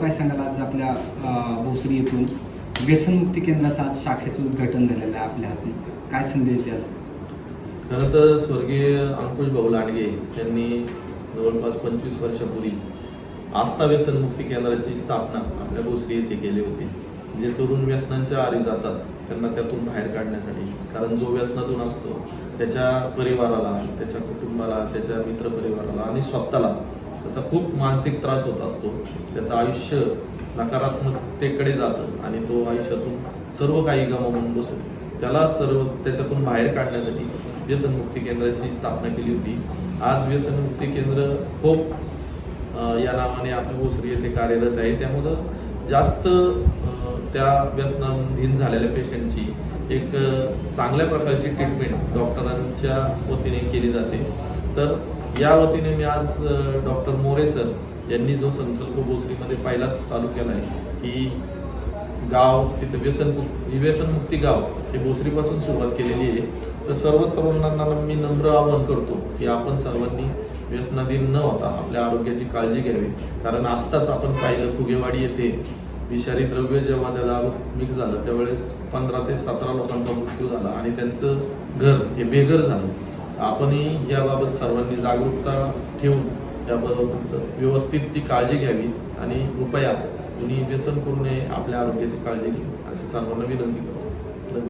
काय सांगाल आज आपल्या भोसरी येथून व्यसनमुक्ती केंद्राचं आज शाखेचं उद्घाटन झालेलं आहे आपल्या हातून, काय संदेश द्याल? खरं तर स्वर्गीय अंकुश भाऊ लांडगे यांनी जवळपास 25 वर्षापूर्वी आस्था व्यसनमुक्ती केंद्राची स्थापना आपल्या भोसरी येथे केली होती. जे तरुण व्यसनांच्या आहारी जातात त्यांना त्यातून बाहेर काढण्यासाठी, कारण जो व्यसनातून असतो त्याच्या परिवाराला, त्याच्या कुटुंबाला, त्याच्या मित्रपरिवाराला आणि स्वतःला त्याचा खूप मानसिक त्रास होत असतो. त्याचं आयुष्य नकारात्मकतेकडे जातं आणि तो आयुष्यातून सर्व काही गमावून बसतो. त्याला त्याच्यातून बाहेर काढण्यासाठी व्यसनमुक्ती केंद्राची स्थापना केली होती. आज व्यसनमुक्ती केंद्र होप या नावाने आपल्या भोसरी येथे कार्यरत आहे. त्यामुळं जास्त त्या व्यसनाधीन झालेल्या पेशंटची एक चांगल्या प्रकारची ट्रीटमेंट डॉक्टरांच्या वतीने केली जाते. तर या वतीने मी आज डॉक्टर मोरे सर यांनी जो संकल्प भोसरीमध्ये पहिलाच चालू केला आहे की गाव तिथे व्यसनमुक्ती गाव हे भोसरीपासून सुरुवात केलेली आहे. तर सर्व तरुणांना मी नम्र आवाहन करतो की आपण सर्वांनी व्यसनाधीन न होता आपल्या आरोग्याची काळजी घ्यावी. कारण आत्ताच आपण पाहिलं फुगेवाडी येथे विषारी द्रव्य जेव्हा त्या दारूत मिक्स झालं त्यावेळेस 15 ते 17 लोकांचा मृत्यू झाला आणि त्यांचं घर हे बेघर झालं. आपणही याबाबत सर्वांनी जागरूकता ठेवून याबाबत व्यवस्थित ती काळजी घ्यावी आणि कृपया कुणी व्यसन करू नये, आपल्या आरोग्याची काळजी घ्यावी अशी सर्वांना विनंती करतो.